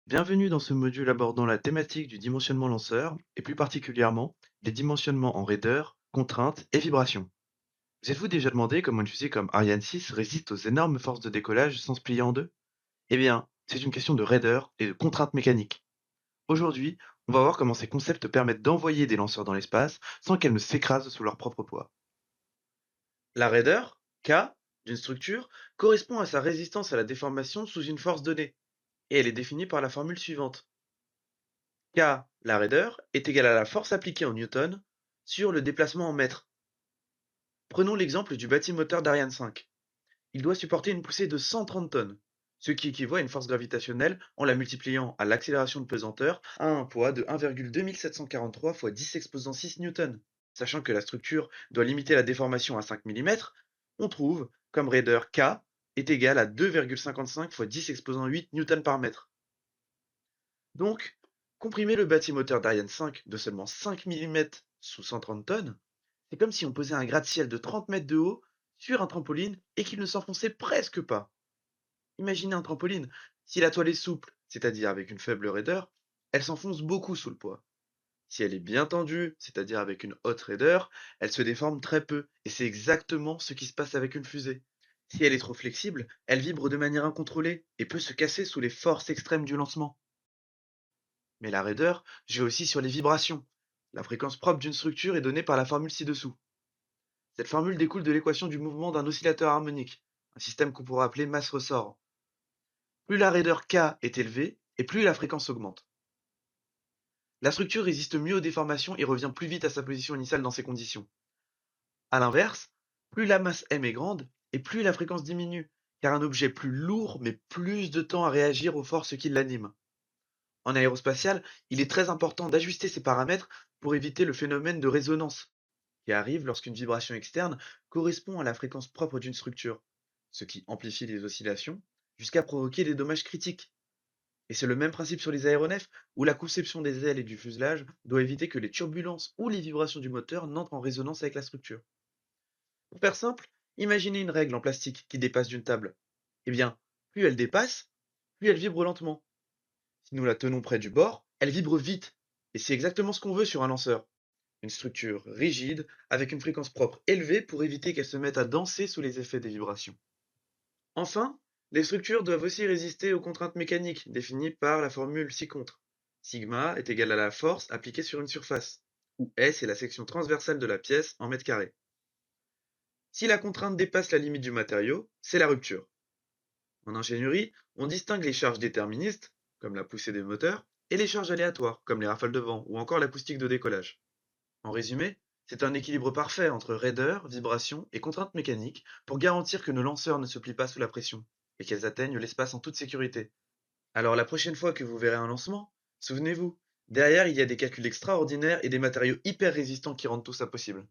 Bienvenue dans ce module abordant la thématique du dimensionnement lanceur, et plus particulièrement les dimensionnements en raideur, contraintes et vibrations. Vous êtes-vous déjà demandé comment une fusée comme Ariane 6 résiste aux énormes forces de décollage sans se plier en deux? Eh bien, c'est une question de raideur et de contraintes mécaniques. Aujourd'hui, on va voir comment ces concepts permettent d'envoyer des lanceurs dans l'espace sans qu'elles ne s'écrasent sous leur propre poids. La raideur, K, d'une structure, correspond à sa résistance à la déformation sous une force donnée, et elle est définie par la formule suivante. K, la raideur, est égale à la force appliquée en newton sur le déplacement en mètres. Prenons l'exemple du bâtimoteur d'Ariane 5. Il doit supporter une poussée de 130 tonnes, ce qui équivaut à une force gravitationnelle en la multipliant à l'accélération de pesanteur à un poids de 1,2743 fois 10 exposant 6 newtons. Sachant que la structure doit limiter la déformation à 5 mm, on trouve comme raideur K est égale à 2,55 fois 10 exposant 8 newtons par mètre. Donc, comprimer le bâtimoteur d'Ariane 5 de seulement 5 mm sous 130 tonnes, c'est comme si on posait un gratte-ciel de 30 mètres de haut sur un trampoline et qu'il ne s'enfonçait presque pas. Imaginez un trampoline, si la toile est souple, c'est-à-dire avec une faible raideur, elle s'enfonce beaucoup sous le poids. Si elle est bien tendue, c'est-à-dire avec une haute raideur, elle se déforme très peu, et c'est exactement ce qui se passe avec une fusée. Si elle est trop flexible, elle vibre de manière incontrôlée et peut se casser sous les forces extrêmes du lancement. Mais la raideur joue aussi sur les vibrations. La fréquence propre d'une structure est donnée par la formule ci-dessous. Cette formule découle de l'équation du mouvement d'un oscillateur harmonique, un système qu'on pourrait appeler masse-ressort. Plus la raideur K est élevée, et plus la fréquence augmente. La structure résiste mieux aux déformations et revient plus vite à sa position initiale dans ces conditions. A l'inverse, plus la masse m est grande, et plus la fréquence diminue, car un objet plus lourd met plus de temps à réagir aux forces qui l'animent. En aérospatial, il est très important d'ajuster ces paramètres pour éviter le phénomène de résonance, qui arrive lorsqu'une vibration externe correspond à la fréquence propre d'une structure, ce qui amplifie les oscillations jusqu'à provoquer des dommages critiques. Et c'est le même principe sur les aéronefs, où la conception des ailes et du fuselage doit éviter que les turbulences ou les vibrations du moteur n'entrent en résonance avec la structure. Pour faire simple, imaginez une règle en plastique qui dépasse d'une table. Eh bien, plus elle dépasse, plus elle vibre lentement. Si nous la tenons près du bord, elle vibre vite. Et c'est exactement ce qu'on veut sur un lanceur. Une structure rigide, avec une fréquence propre élevée pour éviter qu'elle se mette à danser sous les effets des vibrations. Enfin, les structures doivent aussi résister aux contraintes mécaniques définies par la formule ci-contre. Sigma est égal à la force appliquée sur une surface, où S est la section transversale de la pièce en mètres carrés. Si la contrainte dépasse la limite du matériau, c'est la rupture. En ingénierie, on distingue les charges déterministes, comme la poussée des moteurs, et les charges aléatoires, comme les rafales de vent ou encore l'acoustique de décollage. En résumé, c'est un équilibre parfait entre raideur, vibration et contraintes mécaniques pour garantir que nos lanceurs ne se plient pas sous la pression et qu'elles atteignent l'espace en toute sécurité. Alors la prochaine fois que vous verrez un lancement, souvenez-vous, derrière il y a des calculs extraordinaires et des matériaux hyper résistants qui rendent tout ça possible.